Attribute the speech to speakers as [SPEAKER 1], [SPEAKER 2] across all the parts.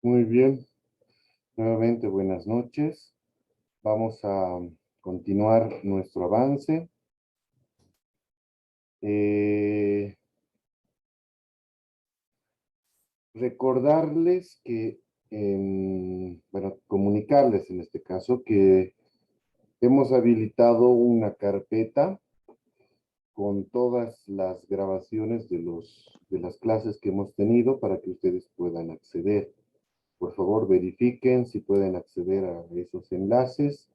[SPEAKER 1] Muy bien, nuevamente buenas noches. Vamos a continuar nuestro avance. Eh, Recordarles que, bueno, comunicarles en este caso que hemos habilitado una carpeta con todas las grabaciones de las clases que hemos tenido para que ustedes puedan acceder. Por favor, verifiquen si pueden acceder a esos enlaces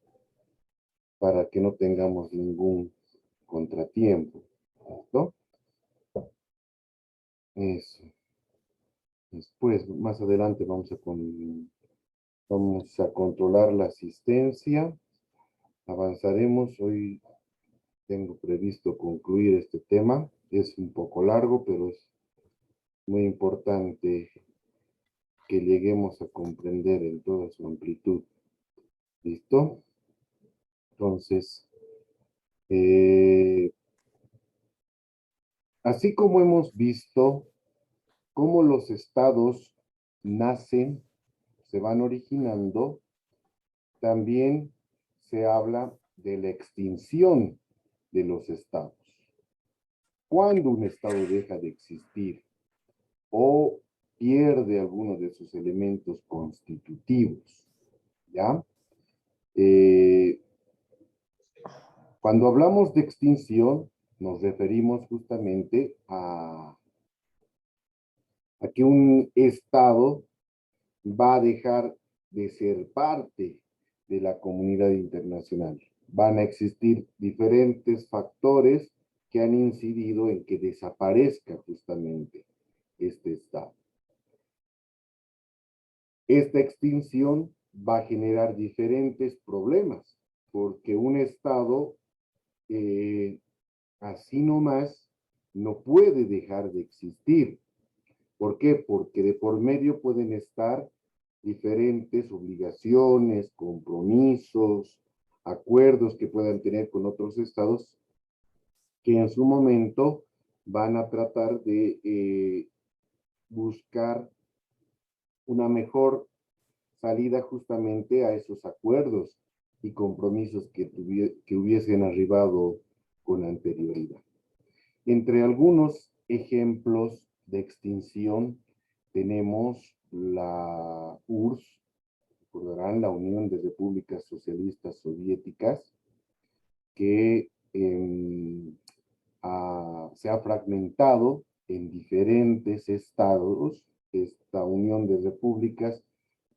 [SPEAKER 1] para que no tengamos ningún contratiempo. ¿Listo? Eso. Después, más adelante, vamos a controlar la asistencia. Avanzaremos. Hoy tengo previsto concluir este tema. Es un poco largo, pero es muy importante que lleguemos a comprender en toda su amplitud. ¿Listo? Entonces, eh, así como hemos visto cómo los estados nacen, se van originando, también se habla de la extinción de los estados. Cuando un estado deja de existir o pierde alguno de sus elementos constitutivos, ¿ya? Eh, Cuando hablamos de extinción, nos referimos justamente a que un estado va a dejar de ser parte de la comunidad internacional. Van a existir diferentes factores que han incidido en que desaparezca justamente este estado. Esta extinción va a generar diferentes problemas, porque un estado así nomás no puede dejar de existir. ¿Por qué? Porque de por medio pueden estar diferentes obligaciones, compromisos, acuerdos que puedan tener con otros estados que en su momento van a tratar de buscar una mejor salida justamente a esos acuerdos y compromisos que hubiesen arribado con anterioridad. Entre algunos ejemplos de extinción tenemos la URSS, recordarán, la Unión de Repúblicas Socialistas Soviéticas, que se ha fragmentado en diferentes estados. Esta Unión de Repúblicas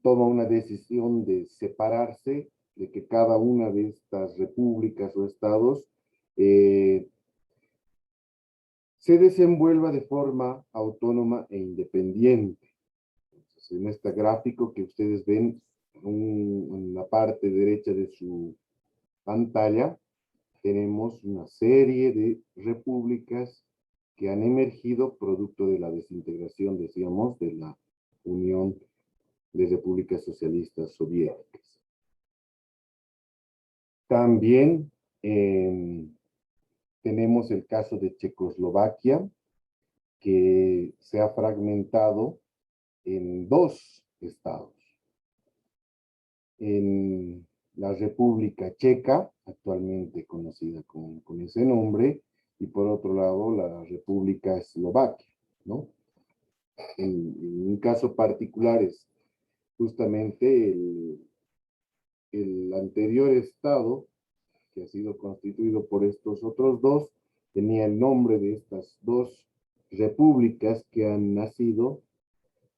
[SPEAKER 1] toma una decisión de separarse, de que cada una de estas repúblicas o estados se desenvuelva de forma autónoma e independiente. Entonces, en este gráfico que ustedes ven en la parte derecha de su pantalla, tenemos una serie de repúblicas que han emergido producto de la desintegración, decíamos, de la Unión de Repúblicas Socialistas Soviéticas. También tenemos el caso de Checoslovaquia, que se ha fragmentado en dos estados. En la República Checa, actualmente conocida con ese nombre, y por otro lado la República Eslovaquia, ¿no? En un caso particular es justamente el anterior estado, que ha sido constituido por estos otros dos, tenía el nombre de estas dos repúblicas que han nacido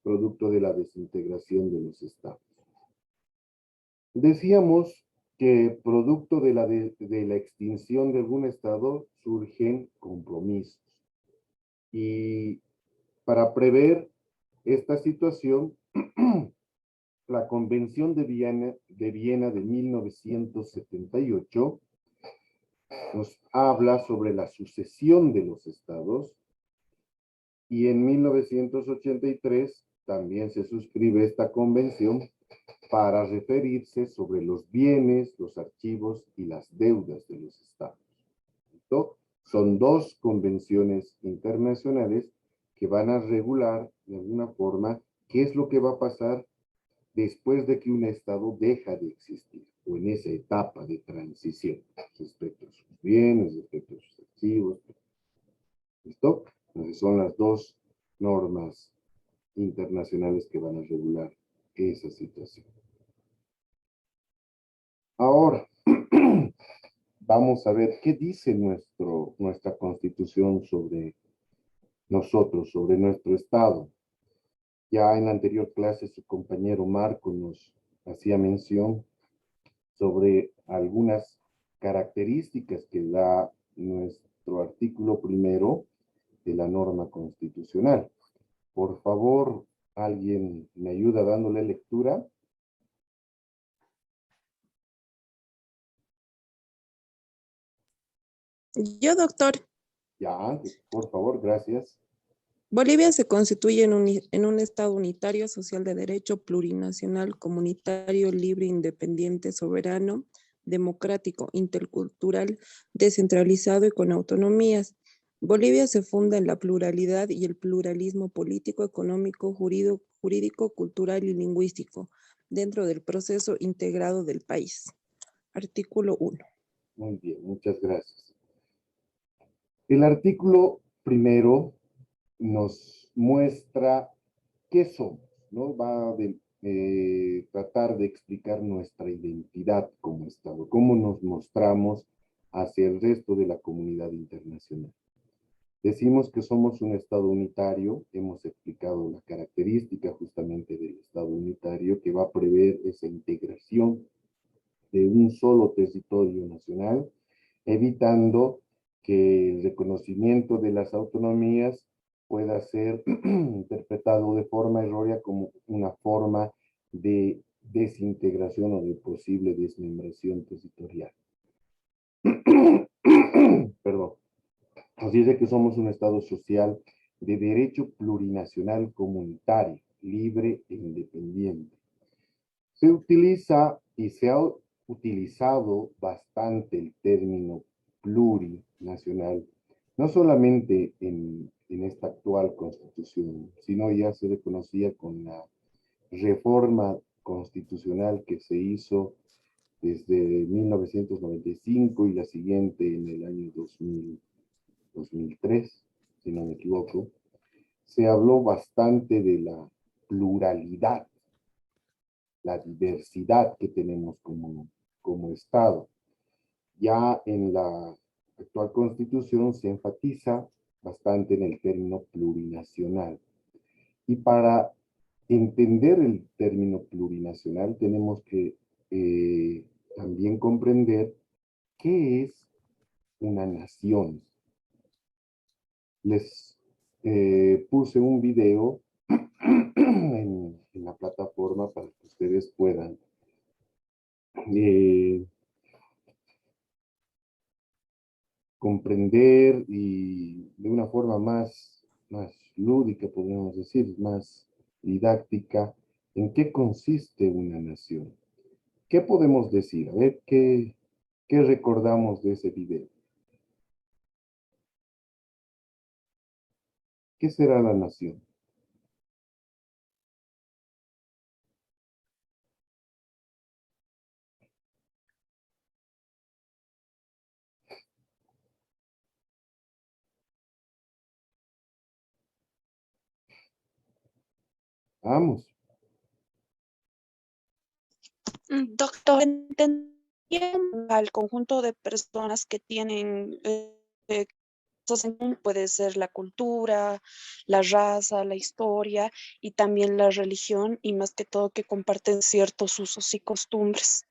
[SPEAKER 1] producto de la desintegración de los estados. Decíamos que producto de la extinción de algún estado surgen compromisos. Y para prever esta situación, la Convención de Viena de 1978 nos habla sobre la sucesión de los estados, y en 1983 también se suscribe esta convención para referirse sobre los bienes, los archivos y las deudas de los estados. ¿Listo? Son dos convenciones internacionales que van a regular de alguna forma qué es lo que va a pasar después de que un Estado deja de existir, o en esa etapa de transición, respecto a sus bienes, respecto a sus activos. ¿Listo? Entonces son las dos normas internacionales que van a regular esa situación. Ahora, vamos a ver qué dice nuestra Constitución sobre nosotros, sobre nuestro Estado. Ya en la anterior clase su compañero Marco nos hacía mención sobre algunas características que da nuestro artículo primero de la norma constitucional. Por favor, ¿alguien me ayuda dándole lectura?
[SPEAKER 2] Yo, doctor.
[SPEAKER 1] Ya, por favor, gracias.
[SPEAKER 2] Bolivia se constituye en un Estado unitario, social de derecho, plurinacional, comunitario, libre, independiente, soberano, democrático, intercultural, descentralizado y con autonomías. Bolivia se funda en la pluralidad y el pluralismo político, económico, jurídico, cultural y lingüístico dentro del proceso integrado del país. Artículo 1.
[SPEAKER 1] Muy bien, muchas gracias. El artículo primero nos muestra qué somos, ¿no? Va a tratar de explicar nuestra identidad como Estado, cómo nos mostramos hacia el resto de la comunidad internacional. Decimos que somos un Estado unitario, hemos explicado la característica justamente del Estado unitario que va a prever esa integración de un solo territorio nacional, evitando que el reconocimiento de las autonomías pueda ser interpretado de forma errónea como una forma de desintegración o de posible desmembración territorial. Perdón. Nos dice que somos un Estado social de derecho plurinacional comunitario, libre e independiente. Se utiliza y se ha utilizado bastante el término plurinacional, no solamente en esta actual constitución, sino ya se reconocía con la reforma constitucional que se hizo desde 1995 y la siguiente en el año 2003, si no me equivoco. Se habló bastante de la pluralidad, la diversidad que tenemos como Estado. Ya en la actual Constitución se enfatiza bastante en el término plurinacional. Y para entender el término plurinacional tenemos que también comprender qué es una nación. Les puse un video en la plataforma para que ustedes puedan comprender y de una forma más lúdica, podríamos decir, más didáctica, en qué consiste una nación. ¿Qué podemos decir? A ver, ¿qué recordamos de ese video? ¿Qué será la nación? Vamos.
[SPEAKER 3] Doctor, entendía al conjunto de personas que tienen cosas en común, puede ser la cultura, la raza, la historia y también la religión y más que todo que comparten ciertos usos y costumbres.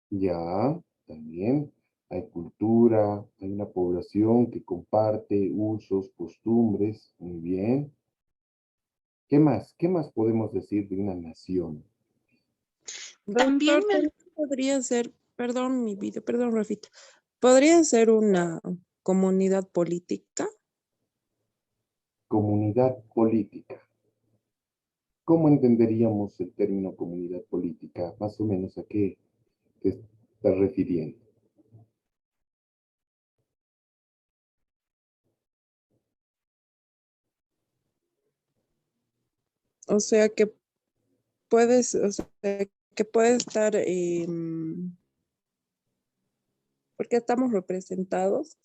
[SPEAKER 1] Ya, también hay cultura, hay una población que comparte usos, costumbres, muy bien. ¿Qué más? ¿Qué más podemos decir de una nación?
[SPEAKER 3] También
[SPEAKER 2] Doctor, también podría ser, perdón, mi vida, perdón, Rafita, podría ser una comunidad política.
[SPEAKER 1] Comunidad política. ¿Cómo entenderíamos el término comunidad política? Más o menos a qué te estás refiriendo.
[SPEAKER 2] O sea que puedes, o sea, que puede estar, porque estamos representados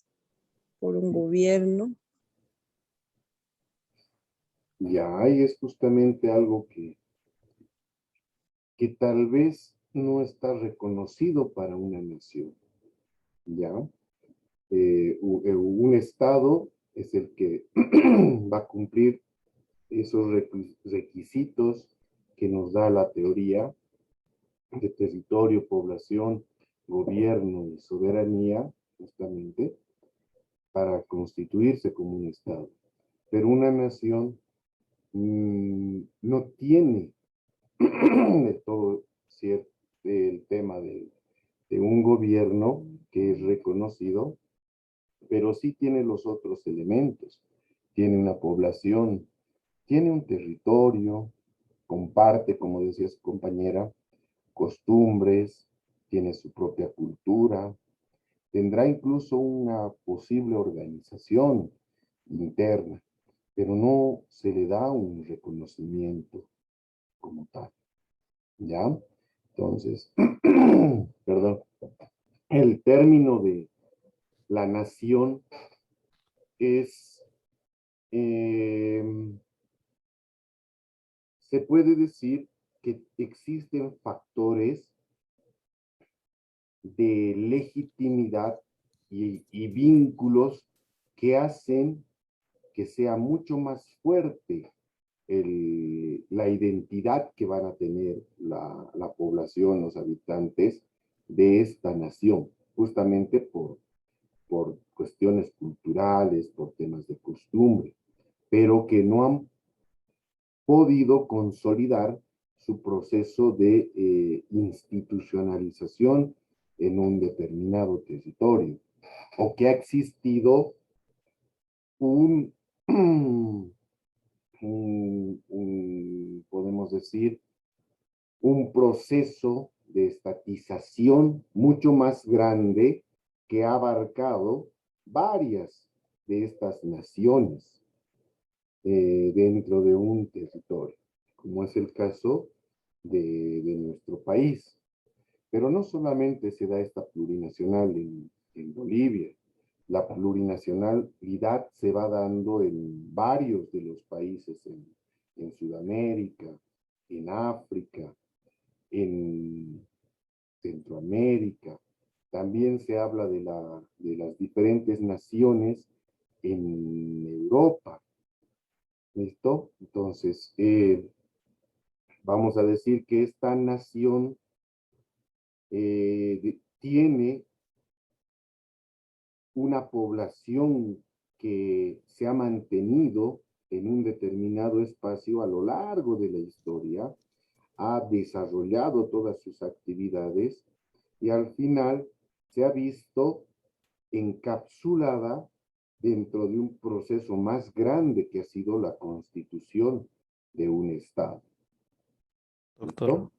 [SPEAKER 2] por un gobierno.
[SPEAKER 1] Ya, y es justamente algo que tal vez no está reconocido para una nación, ¿ya? Un Estado es el que va a cumplir esos requisitos que nos da la teoría de territorio, población, gobierno y soberanía, justamente, para constituirse como un Estado. Pero una nación no tiene de todo cierto el tema de un gobierno que es reconocido, pero sí tiene los otros elementos. Tiene una población, tiene un territorio, comparte, como decía su compañera, costumbres, tiene su propia cultura, tendrá incluso una posible organización interna, pero no se le da un reconocimiento como tal, ¿ya? Entonces, perdón, el término de la nación es, eh, se puede decir que existen factores de legitimidad y vínculos que hacen que sea mucho más fuerte la identidad que van a tener la población, los habitantes de esta nación, justamente por cuestiones culturales, por temas de costumbre, pero que no han podido consolidar su proceso de institucionalización en un determinado territorio, o que ha existido un, podemos decir, un proceso de estatización mucho más grande que ha abarcado varias de estas naciones dentro de un territorio, como es el caso de nuestro país. Pero no solamente se da esta plurinacional en Bolivia, la plurinacionalidad se va dando en varios de los países en Sudamérica, en África, en Centroamérica. También se habla de las diferentes naciones en Europa. ¿Listo? Entonces, vamos a decir que esta nación tiene una población que se ha mantenido en un determinado espacio a lo largo de la historia, ha desarrollado todas sus actividades y al final se ha visto encapsulada dentro de un proceso más grande que ha sido la constitución de un Estado.
[SPEAKER 4] Doctor,
[SPEAKER 1] ¿Listo?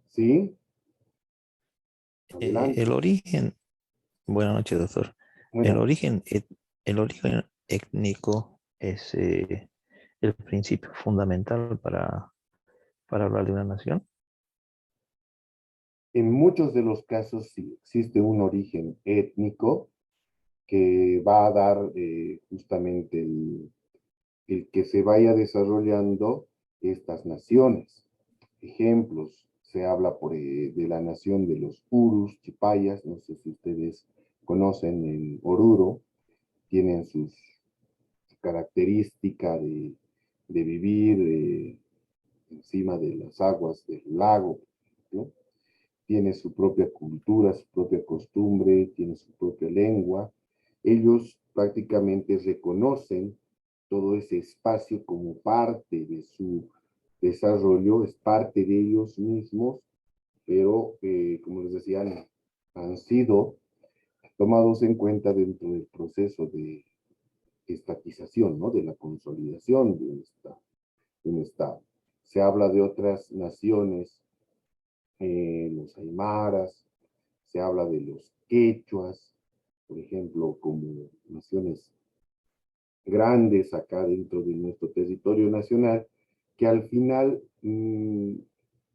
[SPEAKER 1] ¿Sí? Adelante.
[SPEAKER 4] el origen, buenas noches, doctor. El
[SPEAKER 1] Bueno,
[SPEAKER 4] origen, el origen étnico es el principio fundamental para hablar de una nación.
[SPEAKER 1] en muchos de los casos sí existe un origen étnico que va a dar justamente el que se vaya desarrollando estas naciones. Ejemplos, se habla de la nación de los Urus, Chipayas, no sé si ustedes conocen en Oruro, tienen su característica de vivir encima de las aguas del lago, ¿no? Tiene su propia cultura, su propia costumbre, tiene su propia lengua. Ellos prácticamente reconocen todo ese espacio como parte de su desarrollo, es parte de ellos mismos, pero como les decía, han sido tomados en cuenta dentro del proceso de estatización, ¿no? De la consolidación de un Estado. Se habla de otras naciones, los aymaras, se habla de los quechuas, por ejemplo, como naciones grandes acá dentro de nuestro territorio nacional, que al final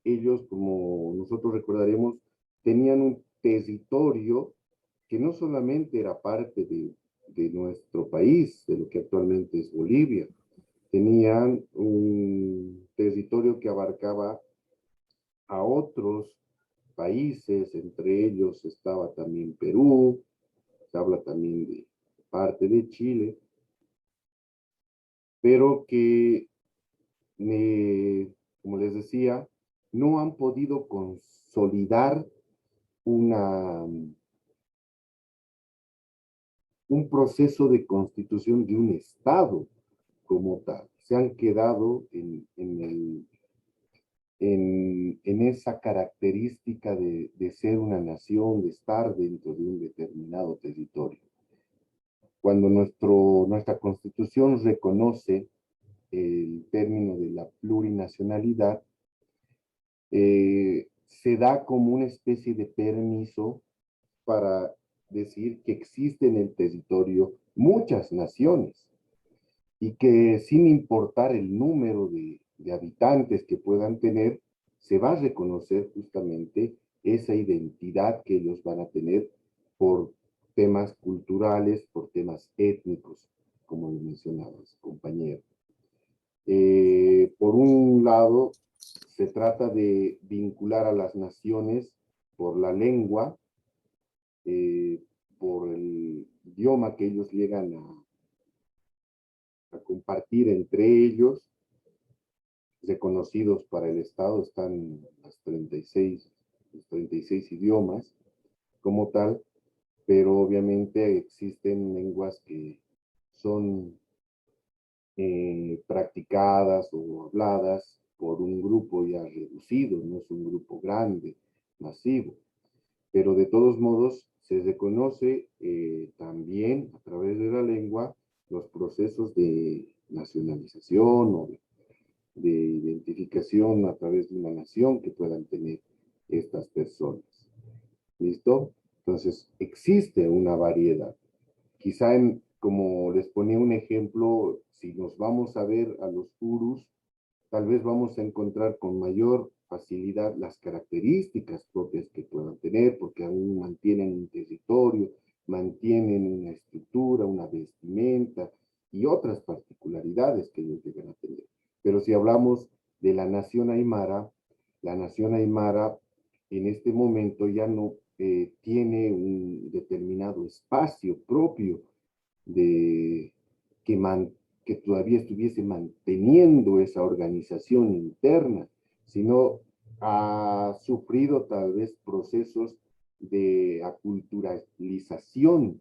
[SPEAKER 1] ellos, como nosotros recordaremos, tenían un territorio que no solamente era parte de nuestro país, de lo que actualmente es Bolivia, tenían un territorio que abarcaba a otros países, entre ellos estaba también Perú, se habla también de parte de Chile, pero que, como les decía, no han podido consolidar un proceso de constitución de un Estado como tal. Se han quedado en esa característica de ser una nación, de estar dentro de un determinado territorio. Cuando nuestra constitución reconoce el término de la plurinacionalidad, se da como una especie de permiso para decir que existen en el territorio muchas naciones y que sin importar el número de habitantes que puedan tener, se va a reconocer justamente esa identidad que ellos van a tener por temas culturales, por temas étnicos, como lo mencionabas, compañero. Por un lado, se trata de vincular a las naciones por la lengua, por el idioma que ellos llegan a compartir entre ellos, reconocidos para el Estado, están los 36 idiomas como tal, pero obviamente existen lenguas que son practicadas o habladas por un grupo ya reducido, no es un grupo grande, masivo, pero de todos modos se reconoce también a través de la lengua los procesos de nacionalización o de identificación a través de una nación que puedan tener estas personas. ¿Listo? Entonces, existe una variedad. Quizá, como les ponía un ejemplo, si nos vamos a ver a los urus, tal vez vamos a encontrar con mayor facilidad las características propias que puedan tener, porque aún mantienen un territorio, mantienen una estructura, una vestimenta y otras particularidades que ellos llegan a tener. Pero si hablamos de la nación aymara en este momento ya no tiene un determinado espacio propio de que, que todavía estuviese manteniendo esa organización interna, sino ha sufrido tal vez procesos de aculturalización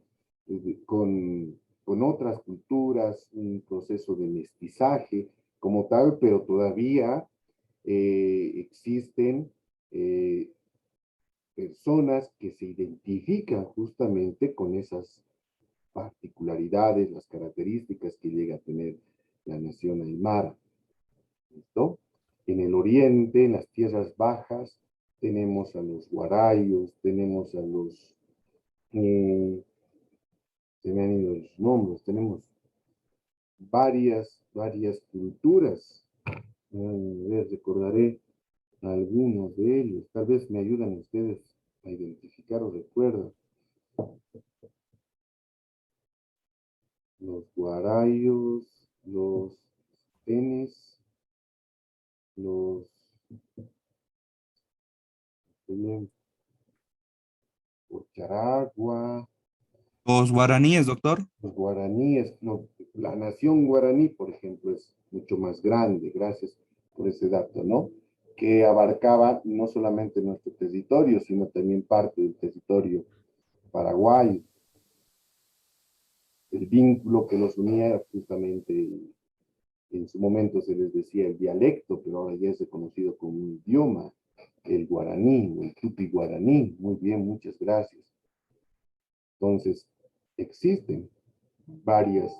[SPEAKER 1] con otras culturas, un proceso de mestizaje como tal, pero todavía existen personas que se identifican justamente con esas particularidades, las características que llega a tener la nación aymara. ¿Listo? En el oriente, en las tierras bajas, tenemos a los guarayos, tenemos a los, se me han ido los nombres, tenemos varias culturas. Recordaré algunos de ellos, tal vez me ayudan ustedes a identificar o recuerdan. Los guarayos, los tenes, los Ocharagua,
[SPEAKER 5] Los guaraníes, doctor.
[SPEAKER 1] los guaraníes, no, la nación guaraní, por ejemplo, es mucho más grande, gracias por ese dato, ¿no? Que abarcaba no solamente nuestro territorio, sino también parte del territorio paraguayo. El vínculo que los unía era justamente, en su momento se les decía el dialecto, pero ahora ya es reconocido como un idioma, el guaraní, el tupi guaraní. Muy bien, muchas gracias. Entonces, existen varias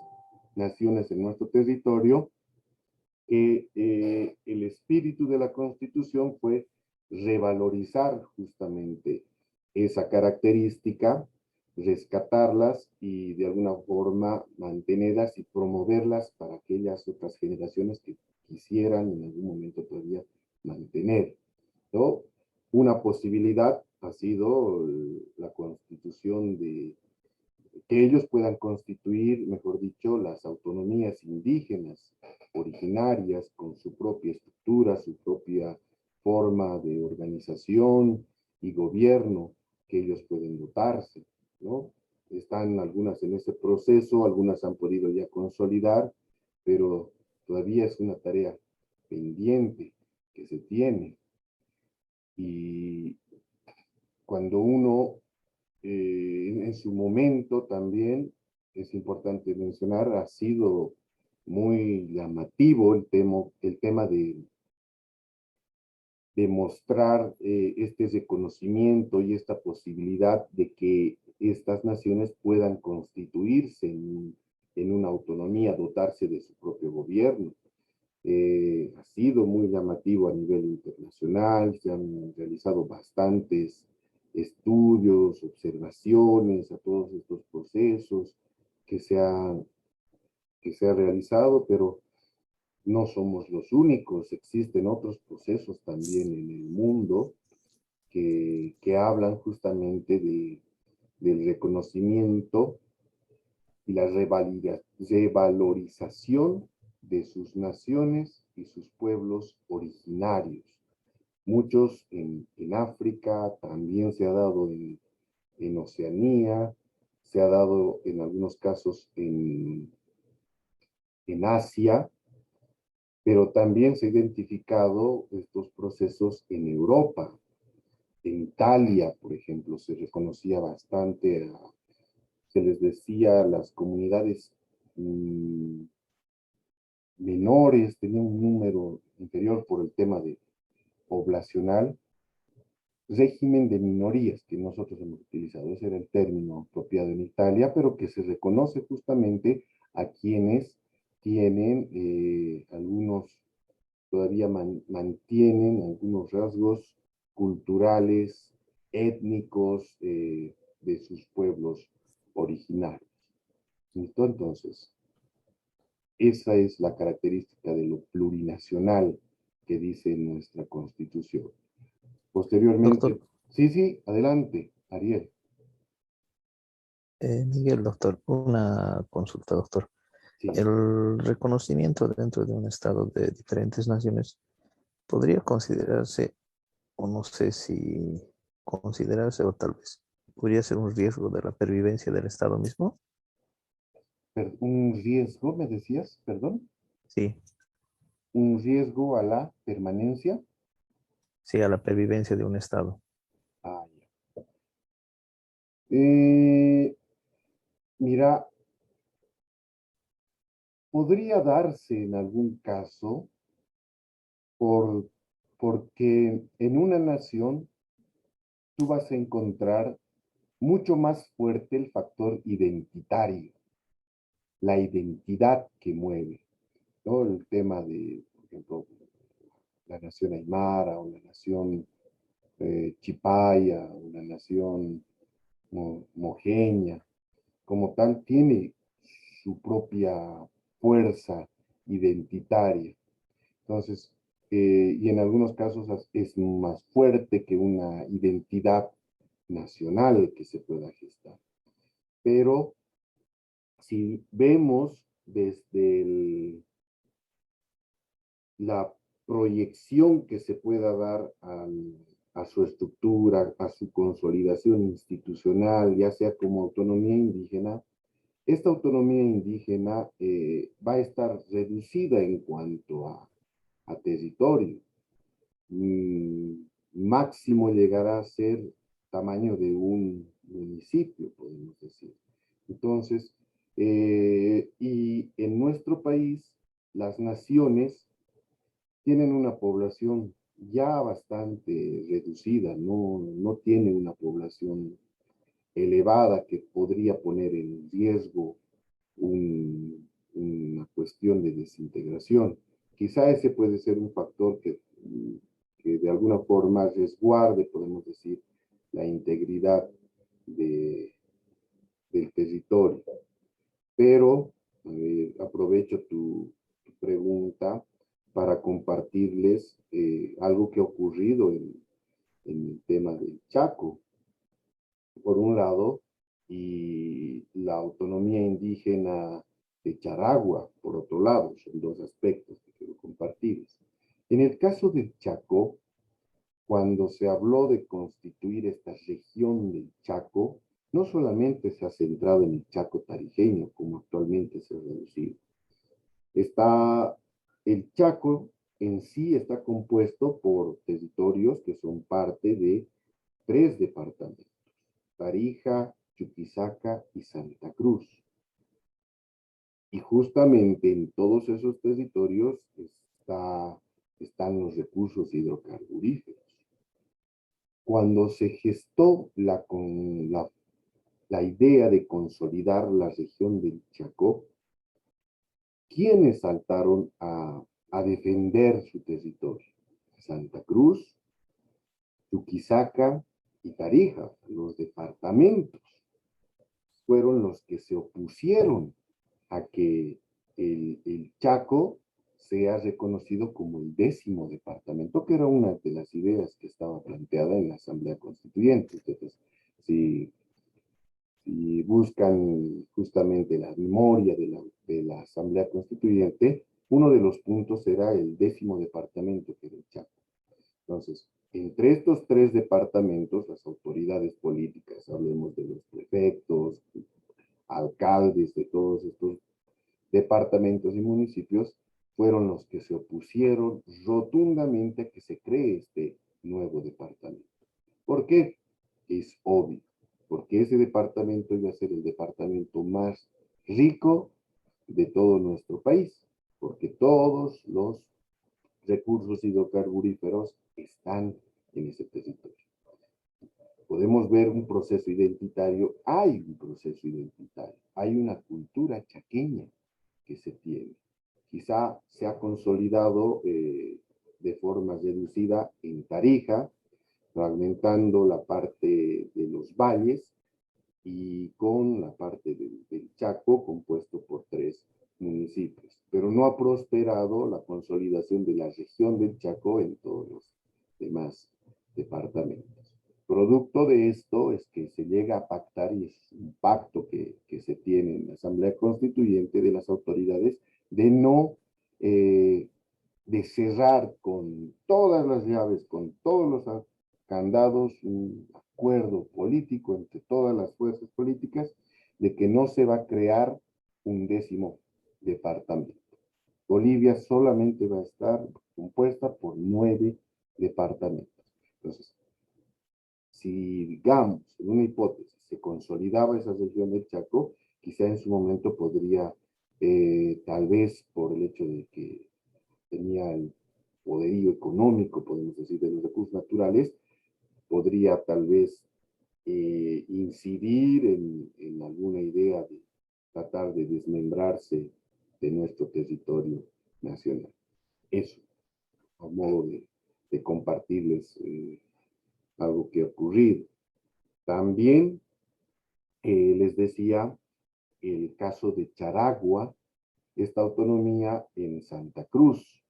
[SPEAKER 1] naciones en nuestro territorio que el espíritu de la Constitución fue revalorizar justamente esa característica, rescatarlas y de alguna forma mantenerlas y promoverlas para aquellas otras generaciones que quisieran en algún momento todavía mantener. ¿no? Una posibilidad ha sido la constitución que ellos puedan constituir, mejor dicho, las autonomías indígenas originarias con su propia estructura, su propia forma de organización y gobierno que ellos pueden dotarse, ¿no? Están algunas en ese proceso, algunas han podido ya consolidar, pero todavía es una tarea pendiente que se tiene. Y cuando uno, en su momento también, es importante mencionar, ha sido muy llamativo el tema de mostrar este reconocimiento y esta posibilidad de que estas naciones puedan constituirse en una autonomía, dotarse de su propio gobierno. Ha sido muy llamativo a nivel internacional, se han realizado bastantes estudios, observaciones a todos estos procesos que que se ha realizado, pero no somos los únicos, existen otros procesos también en el mundo que hablan justamente del reconocimiento y la revalorización de sus naciones y sus pueblos originarios. Muchos en África, también se ha dado en Oceanía, se ha dado en algunos casos en Asia, pero también se ha identificado estos procesos en Europa. En Italia, por ejemplo, se reconocía bastante, se les decía a las comunidades menores, tenían un número inferior por el tema de poblacional, régimen de minorías que nosotros hemos utilizado. Ese era el término apropiado en Italia, pero que se reconoce justamente a quienes tienen algunos, todavía mantienen algunos rasgos culturales, étnicos de sus pueblos originarios. Entonces, esa es la característica de lo plurinacional que dice nuestra Constitución. Posteriormente,
[SPEAKER 4] Doctor,
[SPEAKER 1] sí, adelante, Ariel.
[SPEAKER 4] Miguel, doctor, una consulta, doctor.
[SPEAKER 1] Sí.
[SPEAKER 4] El reconocimiento dentro de un estado de diferentes naciones podría considerarse, o no sé si considerarse, o tal vez podría ser un riesgo de la pervivencia del estado mismo.
[SPEAKER 1] Un riesgo, me decías, perdón,
[SPEAKER 4] Sí,
[SPEAKER 1] un riesgo a la permanencia.
[SPEAKER 4] sí, a la pervivencia de un estado.
[SPEAKER 1] Ah, ya. Mira, podría darse en algún caso porque en una nación tú vas a encontrar mucho más fuerte el factor identitario, la identidad que mueve, ¿no? El tema de, por ejemplo, la nación aymara, o la nación chipaya, o la nación mojeña, como tal, tiene su propia fuerza identitaria. Entonces, y en algunos casos es más fuerte que una identidad nacional que se pueda gestar. Pero si vemos desde la proyección que se pueda dar a su estructura, a su consolidación institucional, ya sea como autonomía indígena, esta autonomía indígena va a estar reducida en cuanto a territorio. Máximo llegará a ser tamaño de un municipio, podemos decir. Entonces, y en nuestro país, las naciones tienen una población ya bastante reducida, no tiene una población elevada que podría poner en riesgo una cuestión de desintegración. Quizá ese puede ser un factor que de alguna forma resguarde, podemos decir, la integridad del territorio. Pero aprovecho tu pregunta para compartirles algo que ha ocurrido en el tema del Chaco, por un lado, y la autonomía indígena de Charagua, por otro lado. Son dos aspectos que quiero compartirles. En el caso del Chaco, cuando se habló de constituir esta región del Chaco, no solamente se ha centrado en el Chaco tarijeño, como actualmente se ha reducido. El Chaco en sí está compuesto por territorios que son parte de 3 departamentos: Tarija, Chuquisaca y Santa Cruz. Y justamente en todos esos territorios están los recursos hidrocarburíferos. Cuando se gestó la idea de consolidar la región del Chaco, ¿quiénes saltaron a defender su territorio? Santa Cruz, Chuquisaca y Tarija, los departamentos, fueron los que se opusieron a que el Chaco sea reconocido como el 10º departamento, que era una de las ideas que estaba planteada en la Asamblea Constituyente. Entonces, si buscan justamente la memoria de la Asamblea Constituyente, uno de los puntos era el 10º departamento, que era el Chaco. Entonces, entre estos 3 departamentos, las autoridades políticas, hablemos de los prefectos, alcaldes de todos estos departamentos y municipios, fueron los que se opusieron rotundamente a que se cree este nuevo departamento. ¿Por qué? Es obvio, porque ese departamento iba a ser el departamento más rico de todo nuestro país, porque todos los recursos hidrocarburíferos están en ese territorio. Podemos ver un proceso identitario, hay un proceso identitario, hay una cultura chaqueña que se tiene. Quizá se ha consolidado de forma reducida en Tarija, fragmentando la parte de los valles y con la parte del Chaco, compuesto por 3 municipios. Pero no ha prosperado la consolidación de la región del Chaco en todos los demás departamentos. Producto de esto es que se llega a pactar, y es un pacto que se tiene en la Asamblea Constituyente de las autoridades, de no de cerrar con todas las llaves, con todos los candados, un acuerdo político entre todas las fuerzas políticas de que no se va a crear un 10º departamento. Bolivia solamente va a estar compuesta por 9 departamentos. Entonces, si digamos, en una hipótesis, se consolidaba esa región del Chaco, quizá en su momento podría, tal vez por el hecho de que tenía el poderío económico, podemos decir, de los recursos naturales, podría tal vez incidir en alguna idea de tratar de desmembrarse de nuestro territorio nacional. Eso, a modo de compartirles algo que ha ocurrido. También les decía el caso de Charagua, esta autonomía en Santa Cruz.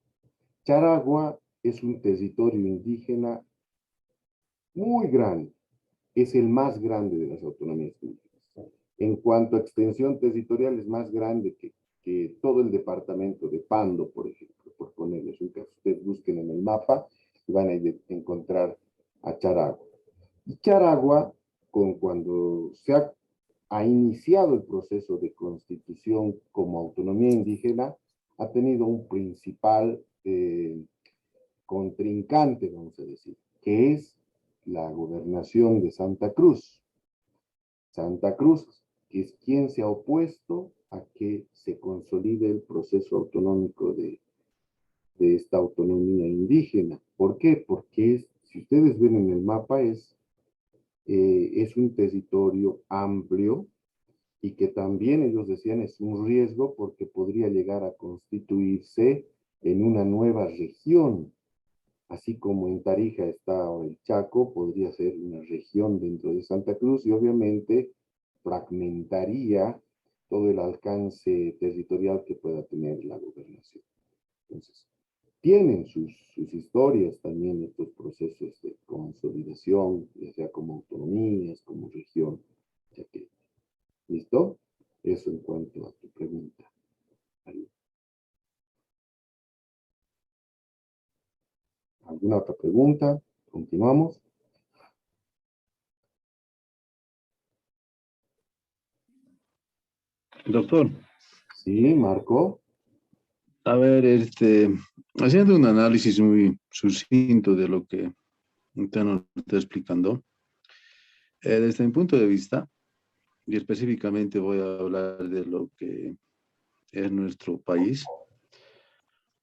[SPEAKER 1] Charagua es un territorio indígena muy grande, es el más grande de las autonomías indígenas. En cuanto a extensión territorial, es más grande que todo el departamento de Pando, por ejemplo, por ponerles un caso. Ustedes busquen en el mapa y van a encontrar a Charagua. Y Charagua, cuando se ha iniciado el proceso de constitución como autonomía indígena, ha tenido un principal contrincante, vamos a decir, que es la gobernación de Santa Cruz. Santa Cruz, que es quien se ha opuesto a que se consolide el proceso autonómico de esta autonomía indígena. ¿Por qué? Porque si ustedes ven en el mapa, es un territorio amplio y que también ellos decían es un riesgo porque podría llegar a constituirse en una nueva región. Así como en Tarija está ahora el Chaco, podría ser una región dentro de Santa Cruz y obviamente fragmentaría todo el alcance territorial que pueda tener la gobernación. Entonces, tienen sus historias también estos procesos de consolidación, ya sea como autonomías, como región. Ya que, ¿listo? Eso en cuanto a tu pregunta. ¿Alguna otra pregunta? Continuamos.
[SPEAKER 6] Doctor,
[SPEAKER 1] Sí, Marco.
[SPEAKER 6] a ver, haciendo un análisis muy sucinto de lo que usted nos está explicando, desde mi punto de vista, y específicamente voy a hablar de lo que es nuestro país,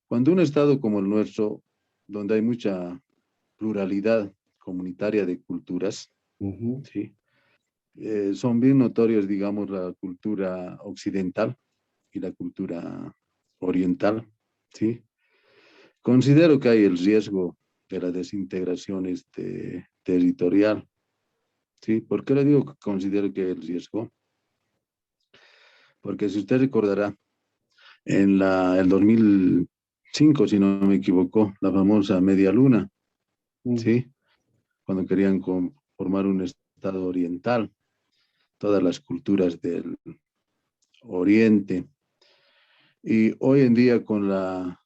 [SPEAKER 6] cuando un estado como el nuestro, donde hay mucha pluralidad comunitaria de culturas,
[SPEAKER 1] Ujú,
[SPEAKER 6] ¿sí? Son bien notorios, digamos, la cultura occidental y la cultura oriental, ¿sí? Considero que hay el riesgo de la desintegración territorial, ¿sí? ¿Por qué le digo que considero que hay el riesgo? Porque si usted recordará, el 2005, si no me equivoco, la famosa media luna,
[SPEAKER 1] ujú,
[SPEAKER 6] ¿sí? Cuando querían formar un estado oriental, todas las culturas del oriente. Y hoy en día con la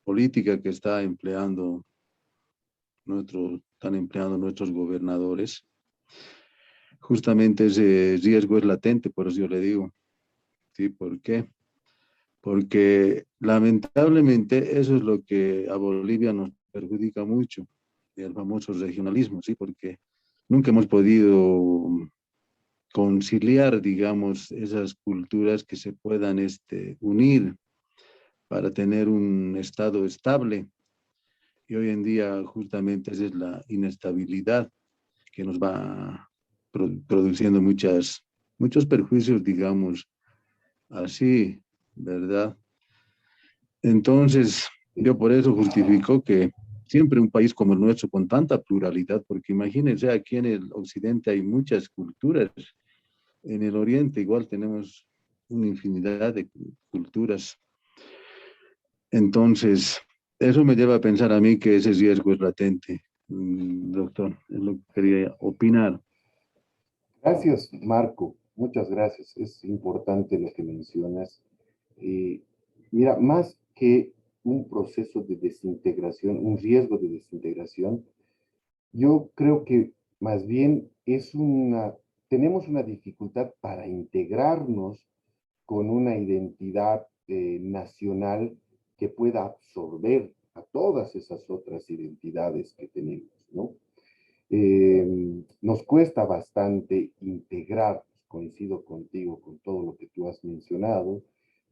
[SPEAKER 6] política que están empleando nuestros gobernadores, justamente ese riesgo es latente, por eso yo le digo, ¿sí? ¿Por qué? Porque lamentablemente eso es lo que a Bolivia nos perjudica mucho, el famoso regionalismo, ¿sí? Porque nunca hemos podido conciliar, digamos, esas culturas que se puedan unir para tener un estado estable. Y hoy en día justamente esa es la inestabilidad que nos va produciendo muchos perjuicios, digamos, así, ¿verdad? Entonces, yo por eso justifico que siempre un país como el nuestro, con tanta pluralidad, porque imagínense, aquí en el occidente hay muchas culturas, en el oriente igual tenemos una infinidad de culturas. Entonces, eso me lleva a pensar a mí que ese riesgo es latente, doctor, es lo que quería opinar.
[SPEAKER 1] Gracias, Marco. Muchas gracias. Es importante lo que mencionas. Eh, Mira, más que un proceso de desintegración, un riesgo de desintegración, yo creo que más bien tenemos una dificultad para integrarnos con una identidad nacional que pueda absorber a todas esas otras identidades que tenemos, ¿no? Nos cuesta bastante integrar, coincido contigo con todo lo que tú has mencionado.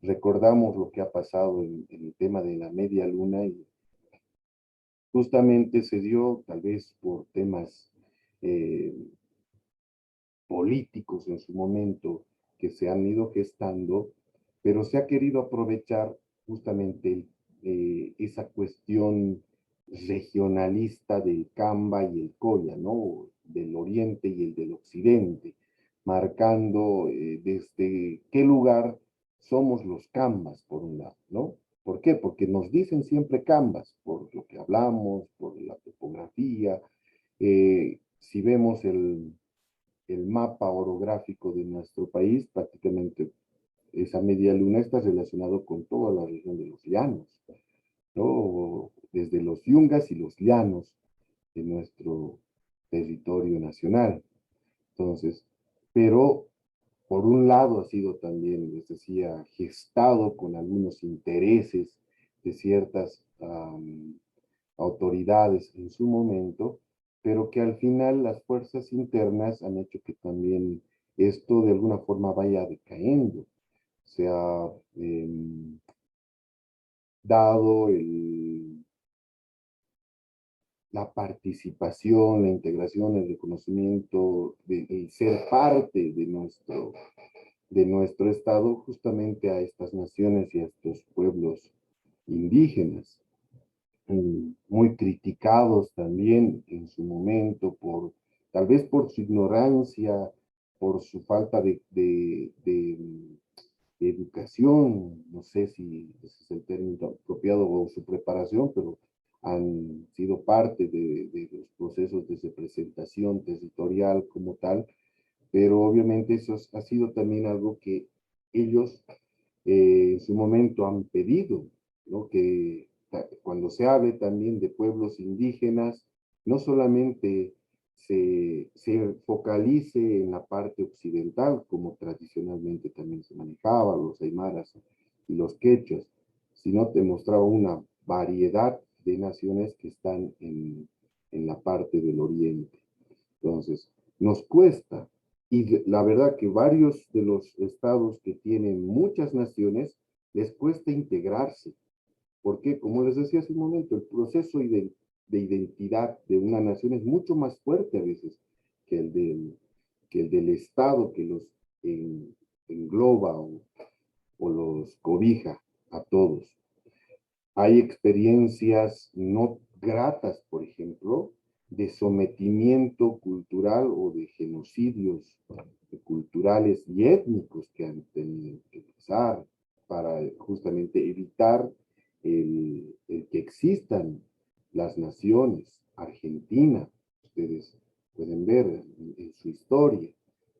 [SPEAKER 1] Recordamos lo que ha pasado en el tema de la media luna y justamente se dio tal vez por temas eh, políticos en su momento que se han ido gestando, pero se ha querido aprovechar justamente esa cuestión regionalista del Camba y el Colla, ¿no? Del oriente y el del occidente, marcando desde qué lugar somos los Cambas, por un lado, ¿no? ¿Por qué? Porque nos dicen siempre Cambas, por lo que hablamos, por la topografía. Si vemos el mapa orográfico de nuestro país, prácticamente esa media luna está relacionado con toda la región de los llanos, ¿no? Desde los yungas y los llanos de nuestro territorio nacional. Entonces, pero por un lado ha sido también, les decía, gestado con algunos intereses de ciertas autoridades en su momento, pero que al final las fuerzas internas han hecho que también esto de alguna forma vaya decayendo. Se ha dado la participación, la integración, el reconocimiento de ser parte de nuestro Estado justamente a estas naciones y a estos pueblos indígenas, muy criticados también en su momento tal vez por su ignorancia, por su falta de educación, no sé si ese es el término apropiado, o su preparación, pero han sido parte de los procesos de representación territorial como tal, pero obviamente eso ha sido también algo que ellos en su momento han pedido, ¿no? Que cuando se hable también de pueblos indígenas, no solamente se focalice en la parte occidental, como tradicionalmente también se manejaba, los aymaras y los quechuas, sino te mostraba una variedad de naciones que están en la parte del oriente. Entonces, nos cuesta, y la verdad que varios de los estados que tienen muchas naciones, les cuesta integrarse, porque como les decía hace un momento, el proceso de identidad de una nación es mucho más fuerte a veces que el del estado que los engloba o los cobija a todos. Hay experiencias no gratas, por ejemplo, de sometimiento cultural o de genocidios culturales y étnicos que han tenido que pasar para justamente evitar el que existan las naciones. Argentina, ustedes pueden ver en su historia,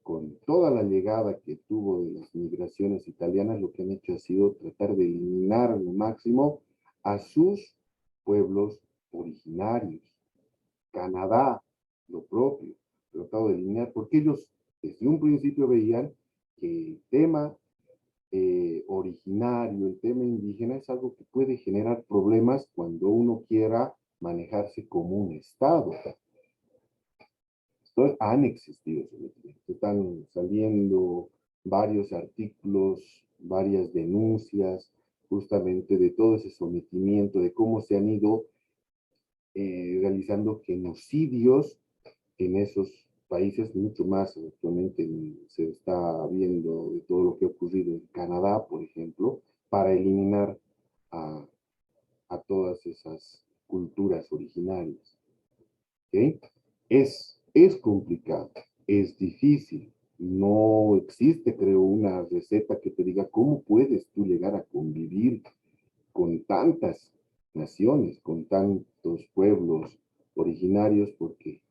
[SPEAKER 1] con toda la llegada que tuvo de las migraciones italianas, lo que han hecho ha sido tratar de eliminar al máximo a sus pueblos originarios. Canadá, lo propio, tratado de eliminar, porque ellos desde un principio veían que el tema originario, el tema indígena es algo que puede generar problemas cuando uno quiera manejarse como un Estado. Entonces, han existido, están saliendo varios artículos, varias denuncias, justamente de todo ese sometimiento, de cómo se han ido realizando genocidios en esos países, mucho más actualmente se está viendo de todo lo que ha ocurrido en Canadá, por ejemplo, para eliminar a todas esas culturas originarias. ¿Okay? Es complicado, es difícil, no existe, creo, una receta que te diga cómo puedes tú llegar a convivir con tantas naciones, con tantos pueblos originarios, porque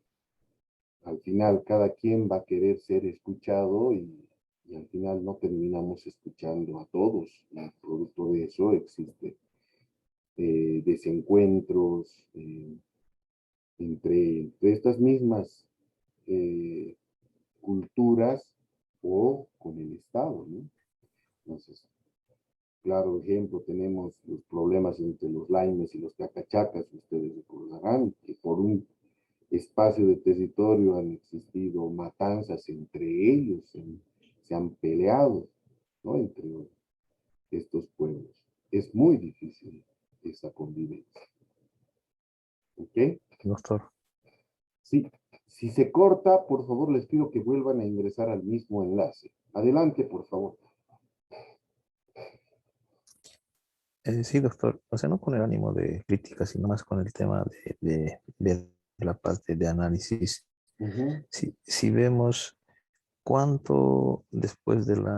[SPEAKER 1] al final cada quien va a querer ser escuchado y al final no terminamos escuchando a todos. Y producto de eso existe desencuentros entre estas mismas culturas o con el Estado, ¿no? Entonces, claro ejemplo, tenemos los problemas entre los laimes y los cacachacas, ustedes recordarán que por un espacio de territorio han existido matanzas entre ellos, se han peleado, ¿no? Entre estos pueblos. Es muy difícil esa convivencia. ¿Ok?
[SPEAKER 4] Doctor.
[SPEAKER 1] Sí. Si se corta, por favor, les pido que vuelvan a ingresar al mismo enlace. Adelante, por favor.
[SPEAKER 4] Sí, doctor. O sea, no con el ánimo de crítica, sino más con el tema de la parte de análisis. Si vemos cuánto después de la